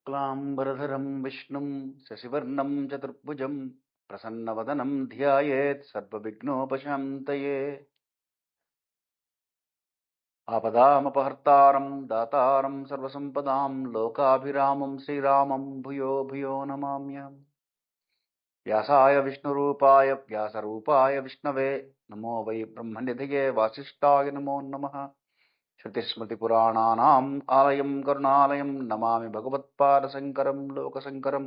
शुक्लांबरधरं विष्णुं शशिवर्णं चतुर्भुजं प्रसन्नवदनं ध्यायेत् सर्वविघ्नोपशान्तये। आपदामपहर्तारं दातारं सर्वसम्पदां लोकाभिरामं श्रीरामं भूयो भूयो नमाम्यहम्। व्यासाय विष्णुरूपाय व्यासरूपाय विष्णवे नमो वै ब्रह्मनिधये वासिष्ठाय नमो नमः। श्रुतिस्मृतिपुराणानाम् आलयं करुणालयं नमामि भगवत्पादशङ्करं लोकशङ्करम्।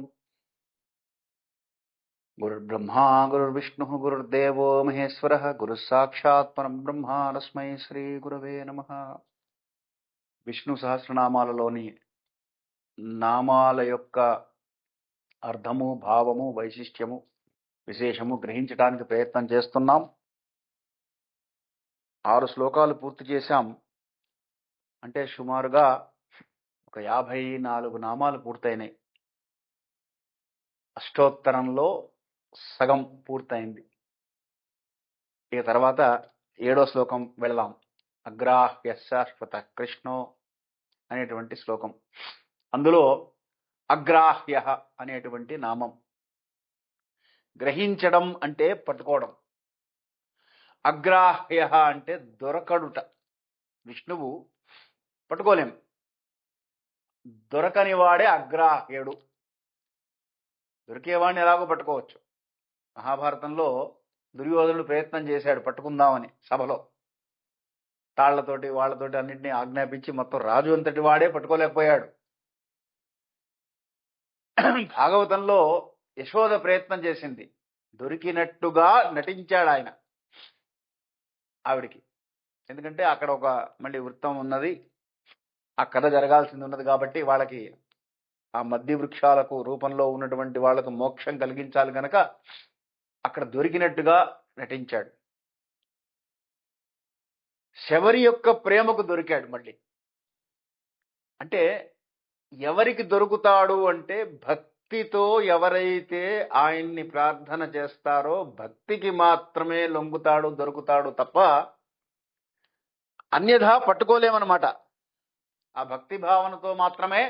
गुरुर्ब्रह्मा गुरुर्विष्णुः गुरुर्देवो महेश्वरः गुरुः साक्षात् परं ब्रह्म तस्मै श्रीगुरवे नमः। విష్ణు సహస్రనామాలలోని నామాల యొక్క అర్థము భావము వైశిష్ట్యము విశేషము గ్రహించడానికి ప్రయత్నం చేస్తున్నాం. 6 శ్లోకాలు పూర్తి చేశాం. అంటే సుమారుగా ఒక 54 నామాలు పూర్తయినాయి. అష్టోత్తరంలో సగం పూర్తయింది. ఇక తర్వాత 7వ శ్లోకం వెళదాం. అగ్రాహ్య శాశ్వత కృష్ణో అనేటువంటి శ్లోకం. అందులో అగ్రాహ్య అనేటువంటి నామం. గ్రహించడం అంటే పట్టుకోవడం. అగ్రాహ్య అంటే దొరకడుట. విష్ణువు పట్టుకోలేం. దొరకని వాడే అగ్రాహ్యుడు. దొరికేవాడిని ఎలాగో పట్టుకోవచ్చు. మహాభారతంలో దుర్యోధనుడు ప్రయత్నం చేశాడు పట్టుకుందామని. సభలో తాళ్లతోటి వాళ్లతోటి అన్నింటినీ ఆజ్ఞాపించి మొత్తం రాజు అంతటి వాడే పట్టుకోలేకపోయాడు. భాగవతంలో యశోద ప్రయత్నం చేసింది. దొరికినట్టుగా నటించాడు ఆయన ఆవిడికి. ఎందుకంటే అక్కడ ఒక మళ్ళీ వృత్తం ఉన్నది, ఆ కథ జరగాల్సింది ఉన్నది. కాబట్టి వాళ్ళకి ఆ మధ్య వృక్షాలకు రూపంలో ఉన్నటువంటి వాళ్లకు మోక్షం కలిగించాలి గనక అక్కడ దొరికినట్టుగా నటించాడు. శబరి యొక్క ప్రేమకు దొరికాడు మళ్ళీ. అంటే ఎవరికి దొరుకుతాడు అంటే భక్తితో ఎవరైతే ఆయన్ని ప్రార్థన చేస్తారో భక్తికి మాత్రమే లొంగుతాడు, దొరుకుతాడు తప్ప అన్యథా పట్టుకోలేమన్నమాట. ఆ భక్తి భావనతో మాత్రమే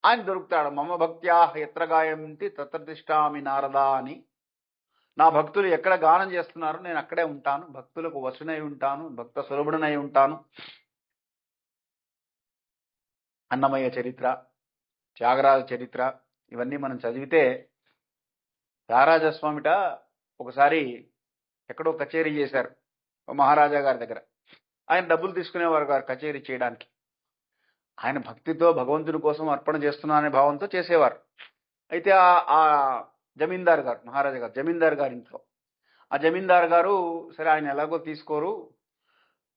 ఆయన దొరుకుతాడు. మమ భక్త్యా ఎత్ర గాయంతి తత్ర తిష్టామి నారదా అని. నా భక్తులు ఎక్కడ గానం చేస్తున్నారు నేను అక్కడే ఉంటాను, భక్తులకు వసునై ఉంటాను, భక్త సులభుడనై ఉంటాను. అన్నమయ్య చరిత్ర, త్యాగరాజ చరిత్ర ఇవన్నీ మనం చదివితే త్యాగరాజస్వామిట ఒకసారి ఎక్కడో కచేరీ చేశారు మహారాజా గారి దగ్గర. ఆయన డబ్బులు తీసుకునేవారు గారు కచేరీ చేయడానికి. ఆయన భక్తితో భగవంతుని కోసం అర్పణ చేస్తున్నాననే భావంతో చేసేవారు. అయితే ఆ జమీందారు గారు, మహారాజా గారు జమీందారు గారి ఇంట్లో, ఆ జమీందారు గారు సరే ఆయన ఎలాగో తీసుకోరు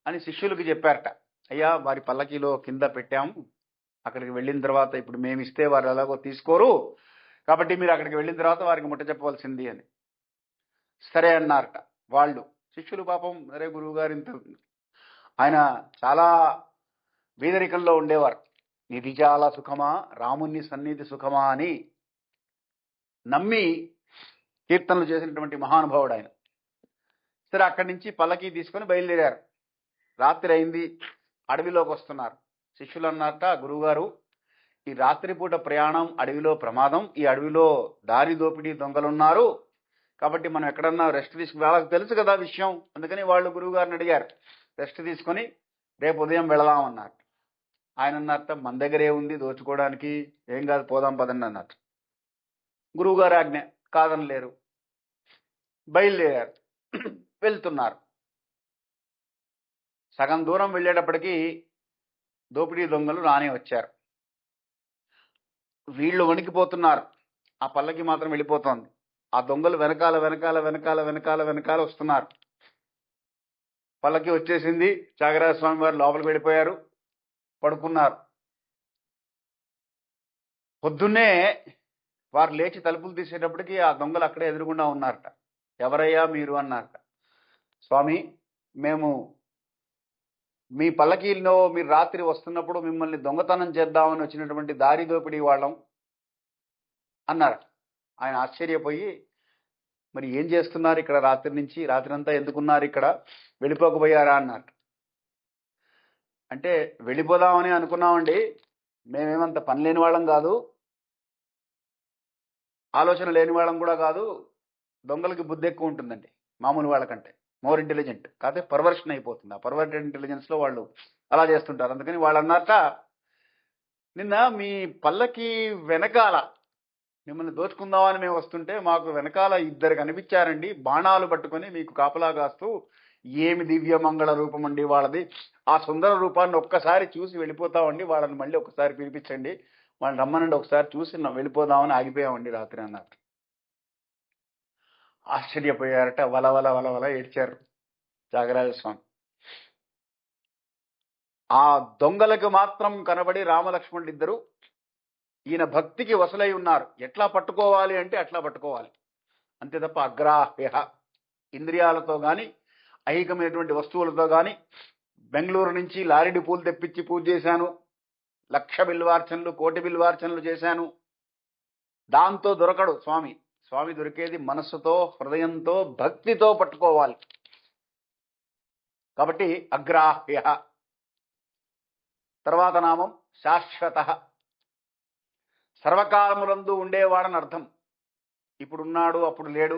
అని శిష్యులకి చెప్పారట. అయ్యా వారి పల్లకీలో కింద పెట్టాము, అక్కడికి వెళ్ళిన తర్వాత ఇప్పుడు మేము ఇస్తే వారు ఎలాగో తీసుకోరు, కాబట్టి మీరు అక్కడికి వెళ్ళిన తర్వాత వారికి ముట్ట చెప్పవలసింది అని. సరే అన్నారట వాళ్ళు. శిష్యులు పాపం అరే గురువు గారు ఇంత, ఆయన చాలా వీదరికంలో ఉండేవారు. నిధి చాలా సుఖమా, రాముని సన్నిధి సుఖమా అని నమ్మి కీర్తనలు చేసినటువంటి మహానుభావుడు ఆయన. సరే అక్కడి నుంచి పల్లకీ తీసుకొని బయలుదేరారు. రాత్రి అయింది, అడవిలోకి వస్తున్నారు. శిష్యులు అన్నారట, గురువుగారు ఈ రాత్రిపూట ప్రయాణం అడవిలో ప్రమాదం, ఈ అడవిలో దారి దోపిడీ దొంగలున్నారు, కాబట్టి మనం ఎక్కడన్నా రెస్ట్ తీసుకుని, వాళ్ళకి తెలుసు కదా విషయం, అందుకని వాళ్ళు గురువు గారిని అడిగారు రెస్ట్ తీసుకొని రేపు ఉదయం వెళదామన్నారు. ఆయన అన్నారట మన దగ్గరే ఉంది దోచుకోవడానికి, ఏం కాదు పోదాం పదండి అన్నారు. గురువుగారు ఆజ్ఞ కాదనలేరు. బయలుదేరారు, వెళ్తున్నారు. సగం దూరం వెళ్ళేటప్పటికీ దోపిడీ దొంగలు రానే వచ్చారు. వీళ్ళు వణికిపోతున్నారు, ఆ పల్లకి మాత్రం వెళ్ళిపోతోంది. ఆ దొంగలు వెనకాల వెనకాల వెనకాల వెనకాల వెనకాల వస్తున్నారు. పల్లకి వచ్చేసింది. త్యాగరాజ స్వామి వారు లోపలికి వెళ్ళిపోయారు, పడుకున్నారు. పొద్దున్నే వారు లేచి తలుపులు తీసేటప్పటికి ఆ దొంగలు అక్కడే ఎదురుగుండా ఉన్నారట. ఎవరయ్యా మీరు అన్నారట. స్వామి మేము మీ పల్లకీలో మీరు రాత్రి వస్తున్నప్పుడు మిమ్మల్ని దొంగతనం చేద్దామని వచ్చినటువంటి దారి దోపిడీ వాళ్ళం అన్నారు. ఆయన ఆశ్చర్యపోయి మరి ఏం చేస్తున్నారు ఇక్కడ రాత్రి నుంచి, రాత్రి అంతా ఎందుకున్నారు ఇక్కడ, వెళ్ళిపోకపోయారా అన్నారు. అంటే వెళ్ళిపోదామని అనుకున్నామండి, మేమేమంత పని లేని వాళ్ళం కాదు, ఆలోచన లేని వాళ్ళం కూడా కాదు. దొంగలకి బుద్ధి ఎక్కువ ఉంటుందండి మామూలు వాళ్ళకంటే, మోర్ ఇంటెలిజెంట్. కాకపోతే పర్వర్షన్ అయిపోతుంది. ఆ పర్వర్టెడ్ ఇంటెలిజెన్స్ లో వాళ్ళు అలా చేస్తుంటారు. అందుకని వాళ్ళు అన్నట్ట, నిన్న మీ పల్లకి వెనకాల మిమ్మల్ని దోచుకుందామని మేము వస్తుంటే మాకు వెనకాల ఇద్దరు కనిపించారండి, బాణాలు పట్టుకొని మీకు కాపలా కాస్తూ. ఏమి దివ్య మంగళ రూపం అండి వాళ్ళది. ఆ సుందర రూపాన్ని ఒక్కసారి చూసి వెళ్ళిపోతామండి, వాళ్ళని మళ్ళీ ఒకసారి పిలిపించండి, వాళ్ళని రమ్మనండి, ఒకసారి చూసి వెళ్ళిపోదామని ఆగిపోయామండి రాత్రి అన్నారు. ఆశ్చర్యపోయారట, వలవల వలవల ఏడ్చారు త్యాగరాజ స్వామి. ఆ దొంగలకు మాత్రం కనబడి రామలక్ష్మణులు ఇద్దరు ఈయన భక్తికి వసలై ఉన్నారు. ఎట్లా పట్టుకోవాలి అంటే అట్లా పట్టుకోవాలి, అంతే తప్ప అగ్రాహ్య ఇంద్రియాలతో కానీ ఐహికమైనటువంటి వస్తువులతో కానీ. బెంగళూరు నుంచి లారిడి పూలు తెప్పించి పూజ చేశాను, 1,00,000 బిల్వార్చనలు, 1,00,00,000 బిల్వార్చనలు చేశాను, దాంతో దొరకడు స్వామి. స్వామి దొరికేది మనస్సుతో, హృదయంతో, భక్తితో పట్టుకోవాలి. కాబట్టి అగ్రాహ్య. తర్వాత నామం శాశ్వత, సర్వకాలములందు ఉండేవాడని అర్థం. ఇప్పుడున్నాడు, అప్పుడు లేడు,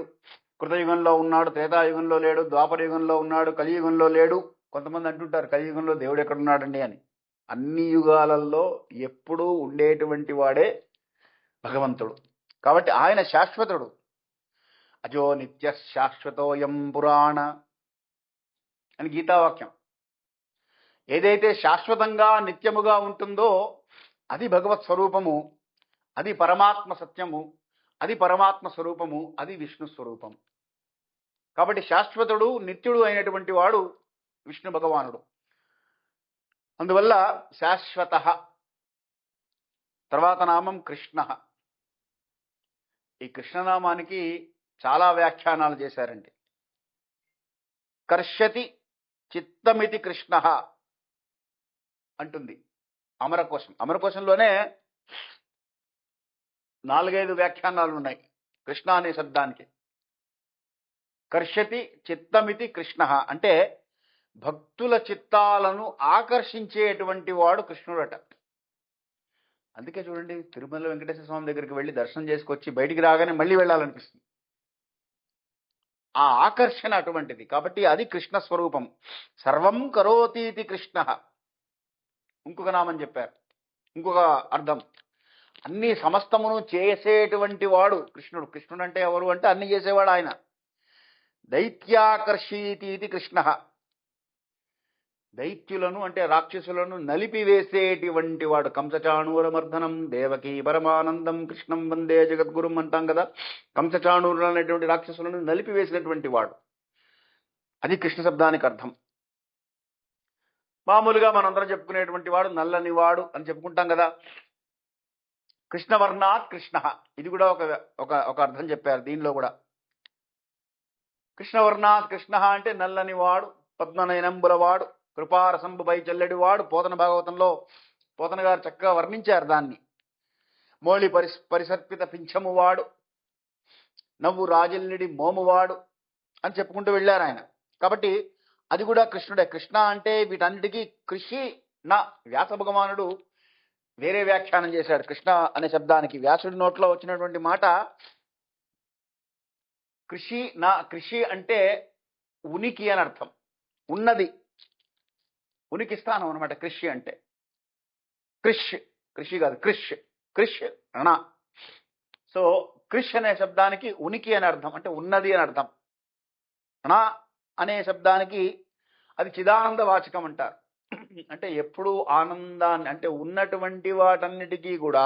కృతయుగంలో ఉన్నాడు, త్రేతాయుగంలో లేడు, ద్వాపరయుగంలో ఉన్నాడు, కలియుగంలో లేడు. కొంతమంది అంటుంటారు కలియుగంలో దేవుడు ఎక్కడున్నాడండి అని. అన్ని యుగాలలో ఎప్పుడూ ఉండేటువంటి వాడే భగవంతుడు. కాబట్టి ఆయన శాశ్వతుడు. అజో నిత్య శాశ్వతోయం పురాణ అని గీతావాక్యం. ఏదైతే శాశ్వతంగా నిత్యముగా ఉంటుందో అది భగవత్ స్వరూపము, అది పరమాత్మ సత్యము, అది పరమాత్మ స్వరూపము, అది విష్ణు స్వరూపం. కాబట్టి శాశ్వతుడు, నిత్యుడు అయినటువంటి వాడు విష్ణు భగవానుడు. అందువల్ల శాశ్వత. తర్వాత నామం కృష్ణ. ఈ కృష్ణనామానికి చాలా వ్యాఖ్యానాలు చేశారండి. కర్షతి చిత్తమితి కృష్ణ అంటుంది అమరకోశం. అమరకోశంలోనే 4-5 వ్యాఖ్యానాలు ఉన్నాయి కృష్ణ అనే శబ్దానికి. కర్షతి చిత్తమితి కృష్ణ అంటే భక్తుల చిత్తాలను ఆకర్షించేటువంటి వాడు కృష్ణుడట. అందుకే చూడండి, తిరుమల వెంకటేశ్వర స్వామి దగ్గరికి వెళ్ళి దర్శనం చేసుకొచ్చి బయటికి రాగానే మళ్ళీ వెళ్ళాలనిపిస్తుంది. ఆ ఆకర్షణ అటువంటిది. కాబట్టి అది కృష్ణ స్వరూపం. సర్వం కరోతీతి కృష్ణ. ఇంకొక నామం చెప్పారు, ఇంకొక అర్థం, అన్ని సమస్తమును చేసేటువంటి వాడు కృష్ణుడు. కృష్ణుడు అంటే ఎవరు అంటే అన్ని చేసేవాడు ఆయన. దైత్యాకర్షీతి కృష్ణ. దైత్యులను అంటే రాక్షసులను నలిపివేసేటువంటి వాడు. కంసచాణూరమర్దనం దేవకీ పరమానందం కృష్ణం వందే జగద్గురుం అంటాం కదా. కంసచాణూరులు అనేటువంటి రాక్షసులను నలిపివేసినటువంటి వాడు, అది కృష్ణ శబ్దానికి అర్థం. మామూలుగా మనందరం చెప్పుకునేటువంటి వాడు నల్లని వాడు అని చెప్పుకుంటాం కదా. కృష్ణవర్ణాత్ కృష్ణ, ఇది కూడా ఒక అర్థం చెప్పారు దీనిలో కూడా. కృష్ణవర్ణాత్ కృష్ణ అంటే నల్లని వాడు, పద్మనయనంబుల వాడు, కృపారసంబుపై చెల్లెడి వాడు. పోతన భాగవతంలో పోతన గారు చక్కగా వర్ణించారు దాన్ని. మోళి పరిసర్పిత పింఛము వాడు, నవ్వు రాజిల్నిడి మోమువాడు అని చెప్పుకుంటూ వెళ్ళారు ఆయన. కాబట్టి అది కూడా కృష్ణుడే. కృష్ణ అంటే వీటన్నిటికీ కృషి నా. వ్యాస భగవానుడు వేరే వ్యాఖ్యానం చేశాడు కృష్ణ అనే శబ్దానికి. వ్యాసుడి నోట్లో వచ్చినటువంటి మాట కృషి నా. కృషి అంటే ఉనికి అని అర్థం, ఉన్నది, ఉనికి స్థానం అనమాట కృషి అంటే. కృష్, కృషి కాదు కృష్, కృష్ అనా. సో కృష్ అనే శబ్దానికి ఉనికి అని అర్థం, అంటే ఉన్నది అని అర్థం. అనా అనే శబ్దానికి అది చిదానంద వాచకం అంటారు. అంటే ఎప్పుడు ఆనందాన్ని, అంటే ఉన్నటువంటి వాటన్నిటికీ కూడా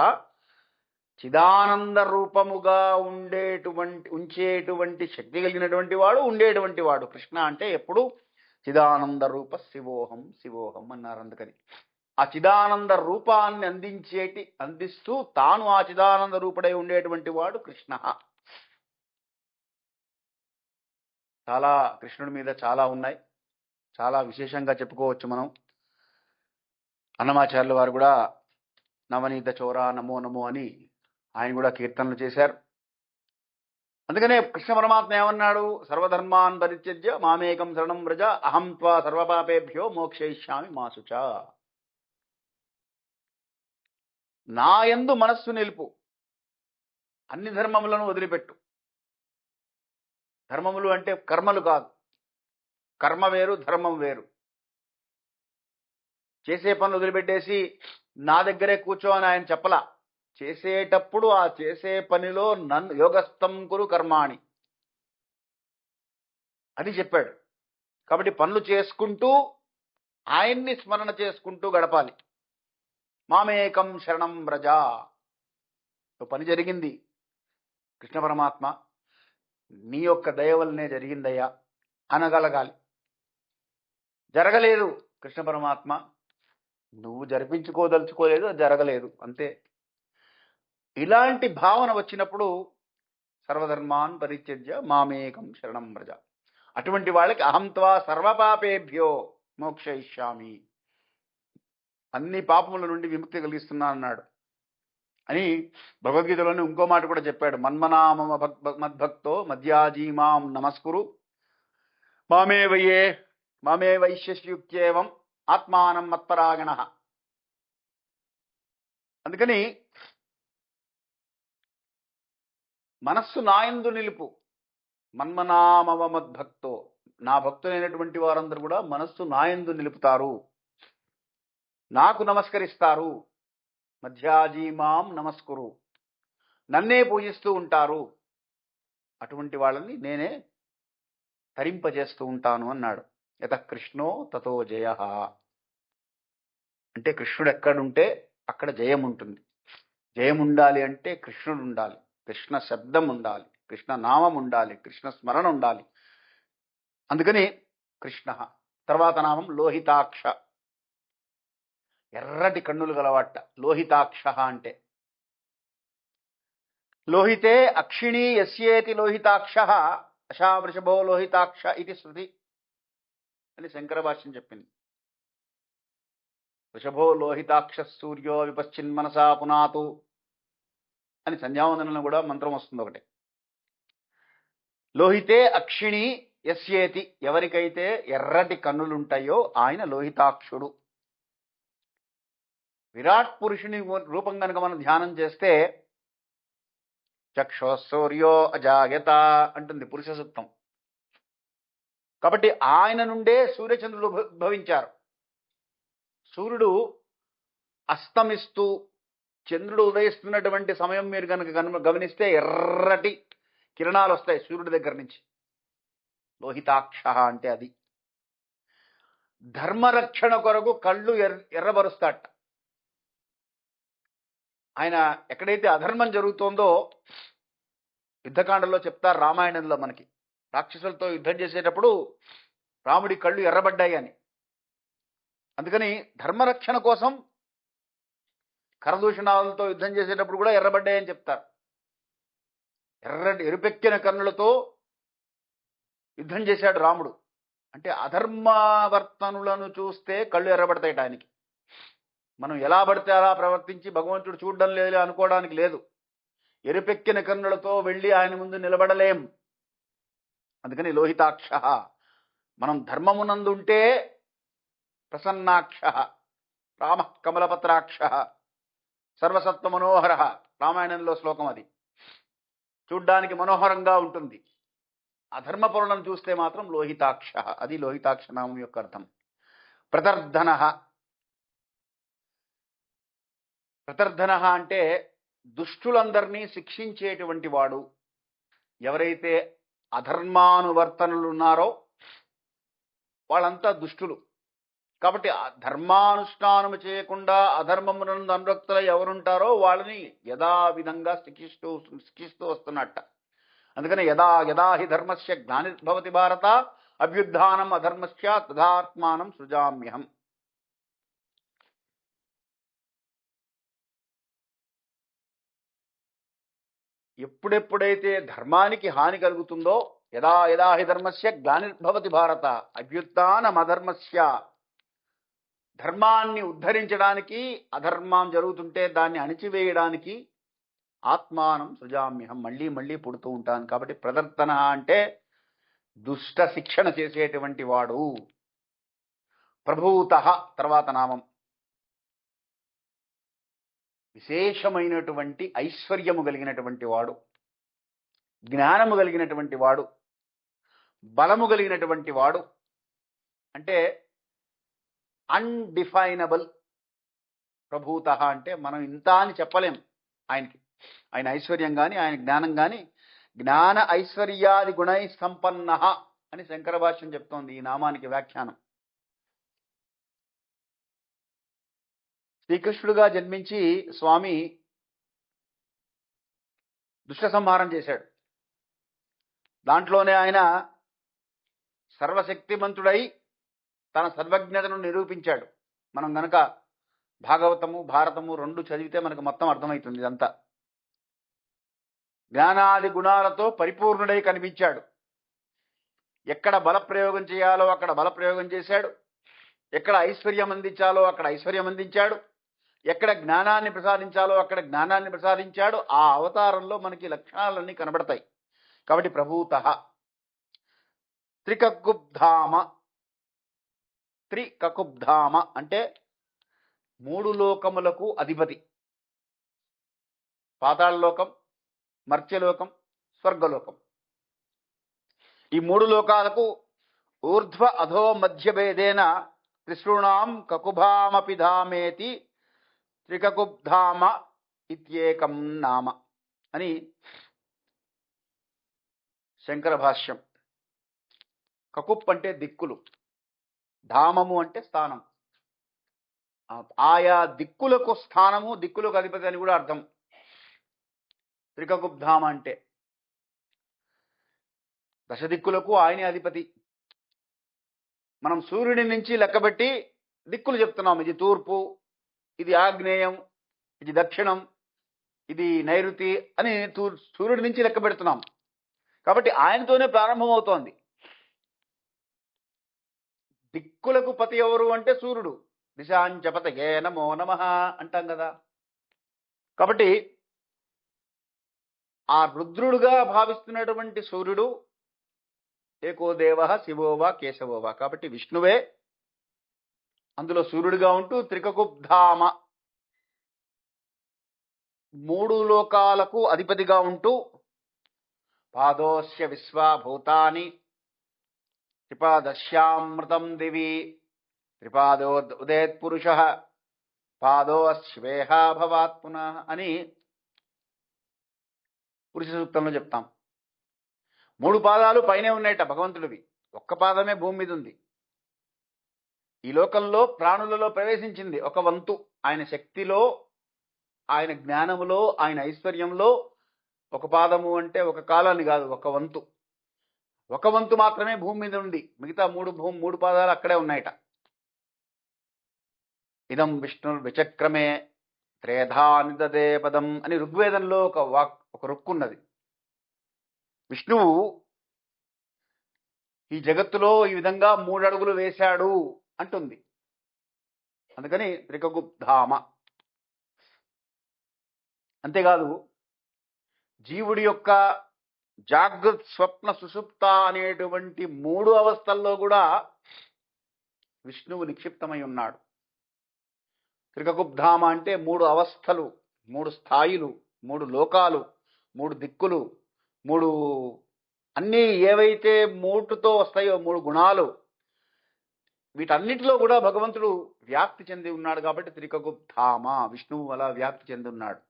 చిదానంద రూపముగా ఉంచేటువంటి శక్తి కలిగినటువంటి వాడు, ఉండేటువంటి వాడు. కృష్ణ అంటే ఎప్పుడు చిదానంద రూప శివోహం శివోహం అన్నారు. అందుకని ఆ చిదానంద రూపాన్ని అందిస్తూ తాను ఆ చిదానంద రూపుడై ఉండేటువంటి వాడు కృష్ణ. చాలా కృష్ణుడి మీద చాలా ఉన్నాయి, చాలా విశేషంగా చెప్పుకోవచ్చు మనం. అన్నమాచార్యుల వారు కూడా నవనీత చోరా నమో నమో అని ఆయన కూడా కీర్తనలు చేశారు. అందుకనే కృష్ణ పరమాత్మ ఏమన్నాడు, సర్వధర్మాన్ పరిత్యజ్య మామేకం శరణం వ్రజ అహం త్వా సర్వపాపేభ్యో మోక్షయిష్యామి మా శుచ. నాయందు మనస్సు నిలుపు, అన్ని ధర్మములను వదిలిపెట్టు. ధర్మములు అంటే కర్మలు కాదు, కర్మ వేరు ధర్మం వేరు. చేసే పనులు వదిలిపెట్టేసి నా దగ్గరే కూర్చో అని ఆయన చెప్పలా. చేసేటప్పుడు ఆ చేసే పనిలో నన్ను యోగస్థం కురు కర్మాణి అని చెప్పాడు. కాబట్టి పనులు చేసుకుంటూ ఆయన్ని స్మరణ చేసుకుంటూ గడపాలి. మామేకం శరణం వ్రజ. పని జరిగింది కృష్ణ పరమాత్మ, నీ యొక్క దయ వల్లనే జరిగిందయ్యా అనగలగాలి. జరగలేదు కృష్ణ పరమాత్మ, నువ్వు జరిపించుకోదలుచుకోలేదు, అది జరగలేదు అంతే. ఇలాంటి భావన వచ్చినప్పుడు సర్వధర్మాన్ పరిత్యజ్య మామేకం శరణం వ్రజ. అటువంటి వాళ్ళకి అహం త్వా సర్వపాపేభ్యో మోక్షయిష్యామి, అన్ని పాపముల నుండి విముక్తి కలిగిస్తున్నా అన్నాడు అని భగవద్గీతలోని ఇంకో మాట కూడా చెప్పాడు. మన్మనామమ మద్భక్తో మధ్యాజీమాం నమస్కురు మామే వైశ్యయుక్త్యేవం ఆత్మానం మత్పరాగణ. అందుకని మనస్సు నాయందు నిలుపు. మన్మనామవ మద్భక్తో, నా భక్తులైనటువంటి వారందరూ కూడా మనస్సు నాయందు నిలుపుతారు, నాకు నమస్కరిస్తారు. మధ్యాజీమాం నమస్కురు, నన్నే పూజిస్తూ ఉంటారు. అటువంటి వాళ్ళని నేనే తరింపజేస్తూ ఉంటాను అన్నాడు. యతః కృష్ణో తతో జయ. అంటే కృష్ణుడు ఎక్కడుంటే అక్కడ జయం ఉంటుంది. జయం ఉండాలి అంటే కృష్ణుడు ఉండాలి, కృష్ణ శబ్దం ఉండాలి, కృష్ణ నామం ఉండాలి, కృష్ణ స్మరణ ఉండాలి. అందుకని కృష్ణ. తర్వాత నామం లోహితాక్ష, ఎర్రటి కన్నులు గలవాట. లోహితాక్ష అంటే లోహితే అక్షిణీ యస్యేతి లోహితాక్ష అశా వృషభో లోహితాక్ష ఇది శృతి అని శంకర భాష్యం చెప్పింది. వృషభో లోహితాక్ష సూర్యో విపశ్చిన్మనసా పునాతు అని సంధ్యావందనంలో కూడా మంత్రం వస్తుంది ఒకటి. లోహితే అక్షిణి యస్యేతి, ఎవరికైతే ఎర్రటి కన్నులుంటాయో ఆయన లోహితాక్షుడు. విరాట్ పురుషుని రూపం కనుక మనం ధ్యానం చేస్తే చక్షో సూర్యో అజాయత అంటుంది పురుష సూక్తం. కాబట్టి ఆయన నుండే సూర్యచంద్రుడు ఉద్భవించారు. సూర్యుడు అస్తమిస్తూ చంద్రుడు ఉదయిస్తున్నటువంటి సమయం మీరు కనుక గమనిస్తే ఎర్రటి కిరణాలు వస్తాయి సూర్యుడి దగ్గర నుంచి. లోహితాక్ష అంటే అది. ధర్మరక్షణ కొరకు కళ్ళు ఎర్రబరుస్తాట. ఆయన ఎక్కడైతే అధర్మం జరుగుతోందో యుద్ధకాండలో చెప్తారు, రామాయణంలో మనకి రాక్షసులతో యుద్ధం చేసేటప్పుడు రాముడి కళ్ళు ఎర్రబడ్డాయి అని. అందుకని ధర్మరక్షణ కోసం కరదూషణాలతో యుద్ధం చేసేటప్పుడు కూడా ఎర్రబడ్డాయని చెప్తారు. ఎరుపెక్కిన కన్నులతో యుద్ధం చేశాడు రాముడు. అంటే అధర్మవర్తనులను చూస్తే కళ్ళు ఎర్రబడతాయి ఆయనకి. మనం ఎలా పడితే అలా ప్రవర్తించి భగవంతుడు చూడడం లేదు అనుకోవడానికి లేదు. ఎరుపెక్కిన కన్నులతో వెళ్ళి ఆయన ముందు నిలబడలేం. అందుకని లోహితాక్ష. మనం ధర్మమునందుంటే ప్రసన్నాక్ష, రామ కమలపత్రాక్ష, సర్వసత్వ మనోహర, రామాయణంలో శ్లోకం అది. చూడ్డానికి మనోహరంగా ఉంటుంది. అధర్మపరులను చూస్తే మాత్రం లోహితాక్ష. అది లోహితాక్ష నామం యొక్క అర్థం. ప్రతర్ధన. ప్రతర్ధన అంటే దుష్టులందరినీ శిక్షించేటువంటి వాడు. ఎవరైతే అధర్మానువర్తనులు ఉన్నారో వాళ్ళంతా దుష్టులు. కాబట్టి ధర్మానుష్ఠానము చేయకుండా అధర్మమునందు అనురక్తులు ఎవరుంటారో వాళ్ళని యథావిధంగా శిక్షిస్తూ వస్తున్నట్ట. అందుకని యదా యదా హి ధర్మస్య గ్లానిర్భవతి భారత అభ్యుత్థానం అధర్మస్య తదాత్మానం సృజామ్యహం. ఎప్పుడెప్పుడైతే ధర్మానికి హాని కలుగుతుందో యదా యదా హి ధర్మస్య గ్లానిర్భవతి భారత అభ్యుత్థానం అధర్మస్య, ధర్మాన్ని ఉద్ధరించడానికి అధర్మం జరుగుతుంటే దాన్ని అణిచివేయడానికి ఆత్మానం సృజామ్యహం, మళ్ళీ మళ్ళీ పుడుతూ ఉంటాను. కాబట్టి ప్రదర్తన అంటే దుష్ట శిక్షణ చేసేటువంటి వాడు. ప్రభూత తర్వాత నామం. విశేషమైనటువంటి ఐశ్వర్యము కలిగినటువంటి వాడు, జ్ఞానము కలిగినటువంటి వాడు, బలము కలిగినటువంటి వాడు. అంటే అన్డిఫైనబుల్. ప్రభూత అంటే మనం ఇంత అని చెప్పలేం ఆయనకి. ఆయన ఐశ్వర్యం కానీ, ఆయన జ్ఞానం కానీ, జ్ఞాన ఐశ్వర్యాది గుణై సంపన్న అని శంకర భాష్యం చెప్తోంది ఈ నామానికి వ్యాఖ్యానం. శ్రీకృష్ణుడుగా జన్మించి స్వామి దుష్ట సంహారం చేశాడు. దాంట్లోనే ఆయన సర్వశక్తిమంతుడై తన సర్వజ్ఞతను నిరూపించాడు. మనం గనక భాగవతము భారతము రెండు చదివితే మనకు మొత్తం అర్థమవుతుంది ఇదంతా. జ్ఞానాది గుణాలతో పరిపూర్ణుడై కనిపించాడు. ఎక్కడ బలప్రయోగం చేయాలో అక్కడ బలప్రయోగం చేశాడు, ఎక్కడ ఐశ్వర్యం అందించాలో అక్కడ ఐశ్వర్యం అందించాడు, ఎక్కడ జ్ఞానాన్ని ప్రసాదించాలో అక్కడ జ్ఞానాన్ని ప్రసాదించాడు. ఆ అవతారంలో మనకి లక్షణాలన్నీ కనబడతాయి. కాబట్టి ప్రభూత. త్రికకుబ్ధామ. త్రికకుబ్ధామ అంటే మూడు లోకములకు అధిపతి. పాతాళలోకం, మర్త్యలోకం, స్వర్గలోకం. ఈ మూడు లోకాలకు ఊర్ధ్వ అధో మధ్యభేదేన త్రిశృణాం కకుభామపి ధామేతి త్రికకుబ్ధామ ఇత్యేకం నామ అని శంకర భాష్యం. కకుప్ అంటే దిక్కులు, ధామము అంటే స్థానం. ఆయా దిక్కులకు స్థానము, దిక్కులకు అధిపతి అని కూడా అర్థం. త్రికకుబ్ధామ అంటే దశ దిక్కులకు ఆయనే అధిపతి. మనం సూర్యుడి నుంచి లెక్కబెట్టి దిక్కులు చెప్తున్నాం. ఇది తూర్పు, ఇది ఆగ్నేయం, ఇది దక్షిణం, ఇది నైరుతి అని సూర్యుడి నుంచి లెక్క పెడుతున్నాం. కాబట్టి ఆయనతోనే ప్రారంభమవుతోంది. దిక్కులకు పతి ఎవరు అంటే సూర్యుడు. దిశాంచపతయే నమో నమః అంటాం కదా. కాబట్టి ఆ రుద్రుడుగా భావిస్తున్నటువంటి సూర్యుడు ఏకో దేవ శివోవా కేశవోవా. కాబట్టి విష్ణువే అందులో సూర్యుడిగా ఉంటూ త్రికకుబ్ధామ మూడు లోకాలకు అధిపతిగా ఉంటూ పాదోస్య విశ్వభూతాని త్రిపాదశ్యామృతం దివి త్రిపాదో ఉదేత్ పురుష పాదో అశ్వేహ భవాత్ పునః అని పురుష సూక్తంలో చెప్తాం. మూడు పాదాలు పైనే ఉన్నాయట భగవంతుడివి, ఒక్క పాదమే భూమి మీద ఉంది. ఈ లోకంలో ప్రాణులలో ప్రవేశించింది ఒక వంతు. ఆయన శక్తిలో, ఆయన జ్ఞానములో, ఆయన ఐశ్వర్యంలో ఒక పాదము అంటే ఒక కాలాన్ని కాదు, ఒక వంతు. ఒక వంతు మాత్రమే భూమి మీద ఉంది, మిగతా మూడు పాదాలు అక్కడే ఉన్నాయట. ఇదం విష్ణు విచక్రమే త్రేధా నిదదే పదం అని ఋగ్వేదంలో ఒక రుక్కున్నది. విష్ణువు ఈ జగత్తులో ఈ విధంగా 3 అడుగులు వేశాడు అంటుంది. అందుకని త్రికకుబ్ధామ. అంతేకాదు జీవుడి యొక్క జాగృత్ స్వప్న సుషుప్త అనేటువంటి 3 అవస్థల్లో కూడా విష్ణువు నిక్షిప్తమై ఉన్నాడు. త్రికకుబ్ధామ అంటే 3 అవస్థలు, 3 స్థాయిలు, 3 లోకాలు, 3 దిక్కులు, 3 అన్నీ ఏవైతే 3తో వస్తాయో 3 గుణాలు, వీటన్నిటిలో కూడా భగవంతుడు వ్యాప్తి చెంది ఉన్నాడు. కాబట్టి త్రికకుబ్ధామ విష్ణువు అలా వ్యాప్తి చెంది ఉన్నాడు.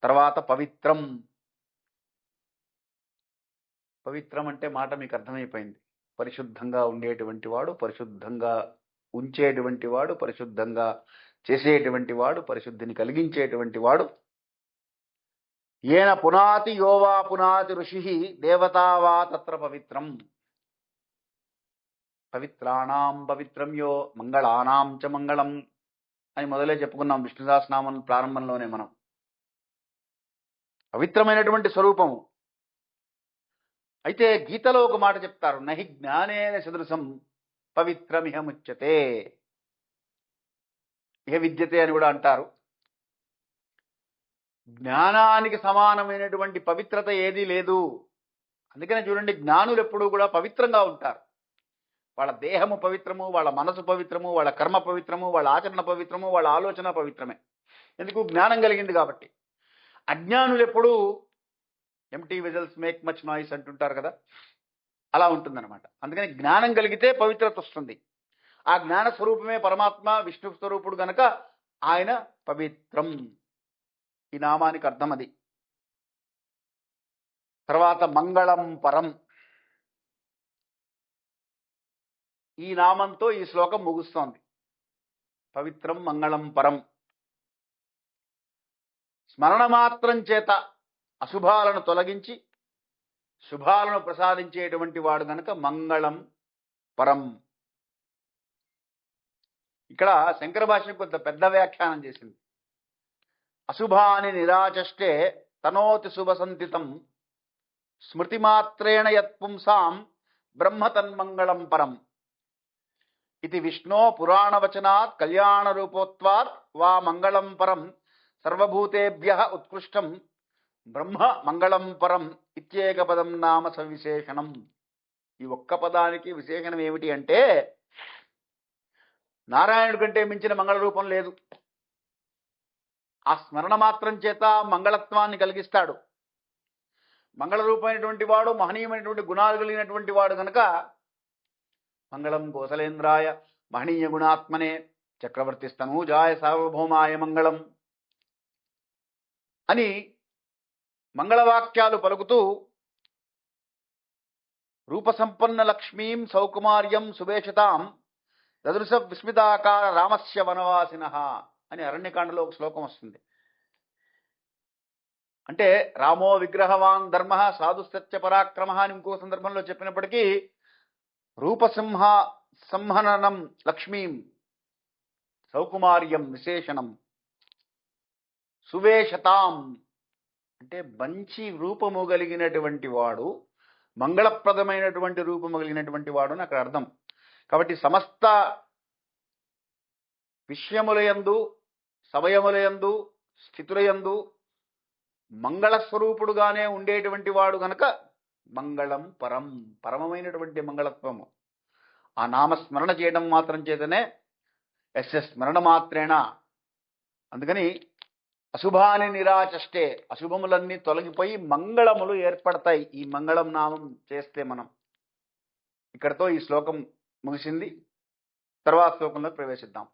తర్వాత పవిత్రం. పవిత్రం అంటే మాట మీకు అర్థమైపోయింది. పరిశుద్ధంగా ఉండేటువంటి వాడు, పరిశుద్ధంగా ఉంచేటువంటి వాడు, పరిశుద్ధంగా చేసేటువంటి వాడు, పరిశుద్ధిని కలిగించేటువంటి వాడు. ఏన పునాతి యోవా పునాతి ఋషి దేవతావా తత్ర పవిత్రం. పవిత్రాణం పవిత్రం యో మంగళానాం చ మంగళం అని మొదలే చెప్పుకున్నాం విష్ణు సహస్రనామం ప్రారంభంలోనే. మనం పవిత్రమైనటువంటి స్వరూపము. అయితే గీతలో ఒక మాట చెప్తారు, నహి జ్ఞానేన సదృశం పవిత్రమిహ ముచ్యతే. ఇహ విద్యతే అని కూడా అంటారు. జ్ఞానానికి సమానమైనటువంటి పవిత్రత ఏదీ లేదు. అందుకనే చూడండి, జ్ఞానులు ఎప్పుడూ కూడా పవిత్రంగా ఉంటారు. వాళ్ళ దేహము పవిత్రము, వాళ్ళ మనసు పవిత్రము, వాళ్ళ కర్మ పవిత్రము, వాళ్ళ ఆచరణ పవిత్రము, వాళ్ళ ఆలోచన పవిత్రమే. ఎందుకు? జ్ఞానం కలిగింది కాబట్టి. అజ్ఞానులు ఎప్పుడు empty vessels make much noise అంటుంటారు కదా, అలా ఉంటుందన్నమాట. అందుకని జ్ఞానం కలిగితే పవిత్రత వస్తుంది. ఆ జ్ఞాన స్వరూపమే పరమాత్మ, విష్ణు స్వరూపుడు గనక ఆయన పవిత్రం. ఈ నామానికి అర్థం అది. తర్వాత మంగళం పరం. ఈ నామంతో ఈ శ్లోకం ముగుస్తోంది. పవిత్రం మంగళం పరం. స్మరణ మాత్రం చేత అశుభాలను తొలగించి శుభాలను ప్రసాదించేటువంటి వాడు గనక మంగళం పరం. ఇక్కడ శంకర భాష్యం కొంత పెద్ద వ్యాఖ్యానం చేసింది. అశుభాని నిరాచష్టే తనోతి శుభసంతితం స్మృతి మాత్రేణ యత్పుంసాం బ్రహ్మ తన్మంగళం పరం. ఇది విష్ణో పురాణవచనాత్ కళ్యాణ రూపోత్వాత్ వా మంగళం పరం సర్వభూతేభ్య ఉత్కృష్టం బ్రహ్మ మంగళం పరం ఇత్యేక పదం నామ సవిశేషణం. ఈ ఒక్క పదానికి విశేషణం ఏమిటి అంటే, నారాయణుడి కంటే మించిన మంగళ రూపం లేదు. ఆ స్మరణ మాత్రం చేత మంగళత్వాన్ని కలిగిస్తాడు. మంగళ రూపమైనటువంటి వాడు, మహనీయమైనటువంటి గుణాలు కలిగినటువంటి వాడు కనుక మంగళం కోసలేంద్రాయ మహనీయ గుణాత్మనే చక్రవర్తి స్తనూజాయ సార్వభౌమాయ మంగళం అని మంగళవాక్యాలు పలుకుతూ రూపసంపన్న లక్ష్మీం సౌకుమార్యం సుభేషతాం దదృశ విస్మితాకార రామస్య వనవాసిన అని అరణ్యకాండలో ఒక శ్లోకం వస్తుంది. అంటే రామో విగ్రహవాన్ ధర్మ సాధుసత్య పరాక్రమ అని ఇంకో సందర్భంలో చెప్పినప్పటికీ రూపసింహ సంహననం లక్ష్మీం సౌకుమార్యం విశేషణం సువేషతాం అంటే మంచి రూపము కలిగినటువంటి వాడు, మంగళప్రదమైనటువంటి రూపము కలిగినటువంటి వాడు అని అక్కడ అర్థం. కాబట్టి సమస్త విషయములయందు, సమయములయందు, స్థితులయందు మంగళస్వరూపుడుగానే ఉండేటువంటి వాడు గనక మంగళం పరం, పరమమైనటువంటి మంగళత్వము. ఆ నామస్మరణ చేయడం మాత్రం చేతనే స్మరణ మాత్రేణ. అందుకని అశుభాని నిరాచష్టే, అశుభములన్నీ తొలగిపోయి మంగళములు ఏర్పడతాయి ఈ మంగళం నామం చేస్తే మనం. ఇక్కడతో ఈ శ్లోకం ముగిసింది. తర్వాత శ్లోకంలో ప్రవేశిద్దాం.